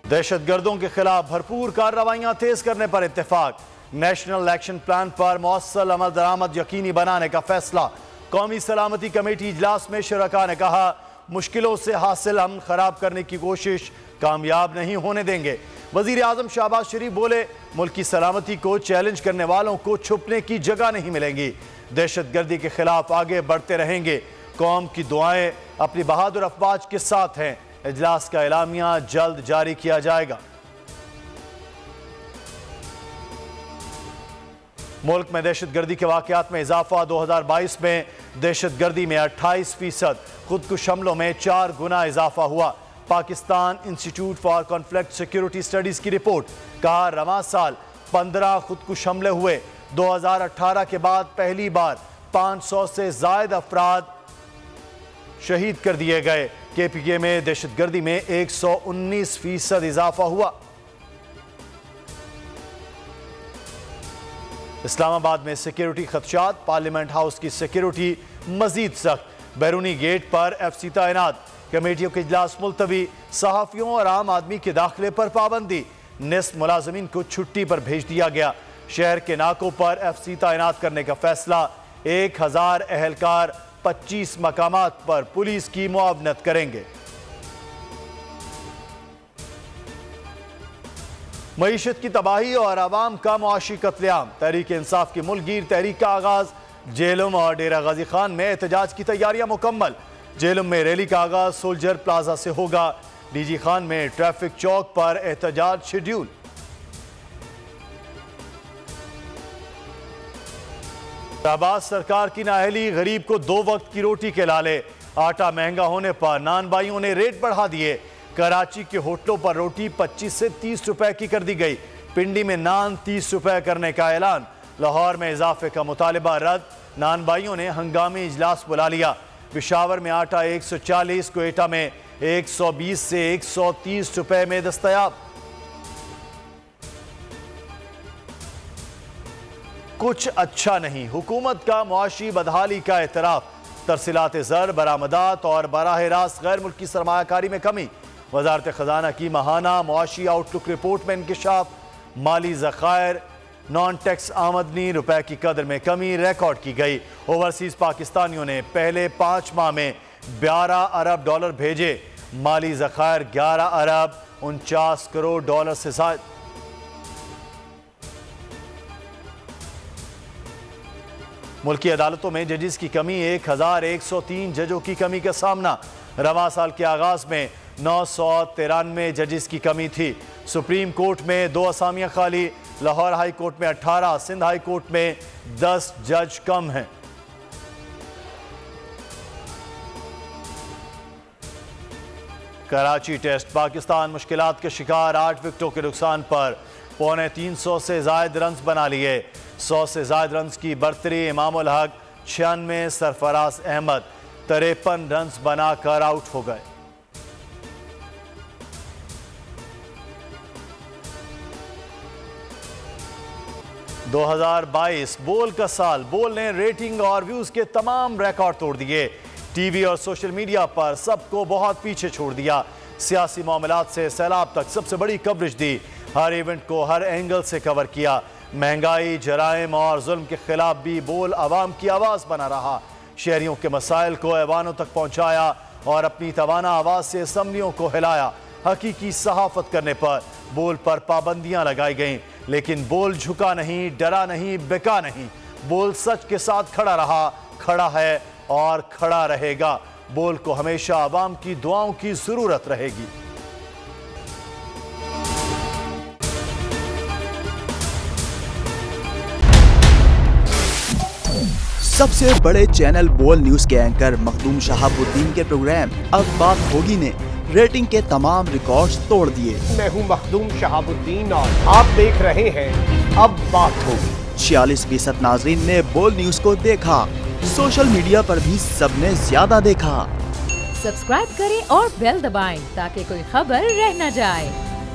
दहशतगर्दों के खिलाफ भरपूर कार्रवाइयां तेज करने पर इत्तेफाक। नेशनल एक्शन प्लान पर मौसल अमल दरामद यकीनी बनाने का फैसला। कौमी सलामती कमेटी इजलास में शरका ने कहा, मुश्किलों से हासिल अमन खराब करने की कोशिश कामयाब नहीं होने देंगे। वजीर आजम शहबाज शरीफ बोले, मुल्क की सलामती को चैलेंज करने वालों को छुपने की जगह नहीं मिलेंगी। दहशतगर्दी के खिलाफ आगे बढ़ते रहेंगे। कौम की दुआएं अपनी बहादुर अफवाज के साथ हैं। इजलास का एलामिया जल्द जारी किया जाएगा। मुल्क में दहशतगर्दी के वाकयात में इजाफा। 2022 में दहशतगर्दी में 28%, खुदकुश हमलों में 4 गुना इजाफा हुआ। Pakistan institute for conflict security studies की रिपोर्ट, कहा रवां साल 15 खुदकुश हमले हुए। 2018 के बाद पहली बार 500 से ज्यादा अफराद शहीद कर दिए गए। KPK में दहशतगर्दी में 119% इजाफा हुआ। इस्लामाबाद में सिक्योरिटी खदशात। पार्लियामेंट हाउस की सिक्योरिटी मजीद सख्त। बैरूनी गेट पर FC तैनात। कमेटियों के इजलास मुलतवी। सहाफियों और आम आदमी के दाखिले पर पाबंदी। निस्फ मुलाजमीन को छुट्टी पर भेज दिया गया। शहर के नाकों पर FC तैनात करने का फैसला। 1000 एहलकार 25 मकामात पर पुलिस की मुआवनत करेंगे। मईशत की तबाही और आवाम का मुआशी कत्लेआम। तहरीक इंसाफ की मुल्कगीर तहरीक का आगाज। जेलम और डेरा गाजी खान में एहतजाज की तैयारियां मुकम्मल। जेलम में रैली का आगाज सोल्जर प्लाजा से होगा। DG खान में ट्रैफिक चौक पर एहतजाज शेड्यूल। शहबाज सरकार की नाअहली। गरीब को 2 वक्त की रोटी के लाले। आटा महंगा होने पर नान भाइयों ने रेट बढ़ा दिए। कराची के होटलों पर रोटी 25 से 30 रुपए की कर दी गई। पिंडी में नान 30 रुपए करने का ऐलान। लाहौर में इजाफे का मुतालिबा रद्द। नान भाइयों ने हंगामी इजलास बुला लिया। पेशावर में आटा 140, क्वेटा में 120 से 130 रुपए में दस्तयाब। कुछ अच्छा नहीं। हुकूमत का मुआशी बदहाली का एतराफ। तरसीलात ज़र, बरामदात और बराह रास्त गैर मुल्की सरमायाकारी में कमी। वजारत खजाना की माहाना मुआशी आउटलुक रिपोर्ट में इंकिशाफ। माली ज़खायर, नॉन टैक्स आमदनी, रुपए की कदर में कमी रिकॉर्ड की गई। ओवरसीज पाकिस्तानियों ने पहले 5 माह में 12 अरब डॉलर भेजे। माली ज़खायर 11 अरब 49 करोड़ डॉलर से ज्यादा। मुल्की अदालतों में जजेस की कमी। 1103 जजों की कमी का सामना। रवां साल के आगाज में 993 जजेस की कमी थी। सुप्रीम कोर्ट में 2 असामियां खाली। लाहौर हाई कोर्ट में 18, सिंध हाई कोर्ट में 10 जज कम हैं। कराची टेस्ट। पाकिस्तान मुश्किलात के शिकार। 8 विकेटों के नुकसान पर 350 से जायद रन्स बना लिए। 100 से जायद रन्स की बर्तरी। इमामुल हक 96, सरफराज अहमद 53 रन्स बनाकर आउट हो गए। दो 2022 बोल का साल। बोल ने रेटिंग और व्यूज के तमाम रिकॉर्ड तोड़ दिए। टीवी और सोशल मीडिया पर सबको बहुत पीछे छोड़ दिया। सियासी मामलात से सैलाब तक सबसे बड़ी कवरेज दी। हर इवेंट को हर एंगल से कवर किया। महंगाई, जराइम और जुल्म के खिलाफ भी बोल आवाम की आवाज़ बना रहा। शहरियों के मसाइल को ऐवानों तक पहुँचाया और अपनी तवाना आवाज़ से असम्बलियों को हिलाया। हकीकी सहाफ़त करने पर बोल पर पाबंदियाँ लगाई गईं, लेकिन बोल झुका नहीं, डरा नहीं, बिका नहीं। बोल सच के साथ खड़ा रहा, खड़ा है और खड़ा रहेगा। बोल को हमेशा आवाम की दुआओं की ज़रूरत रहेगी। सबसे बड़े चैनल बोल न्यूज के एंकर मखदूम शहाबुद्दीन के प्रोग्राम अब बात होगी ने रेटिंग के तमाम रिकॉर्ड्स तोड़ दिए। मैं हूं मखदूम शहाबुद्दीन और आप देख रहे हैं अब बात होगी। 46% नाजरीन ने बोल न्यूज को देखा। सोशल मीडिया पर भी सबने ज्यादा देखा। सब्सक्राइब करें और बेल दबाएं ताकि कोई खबर रह न जाए।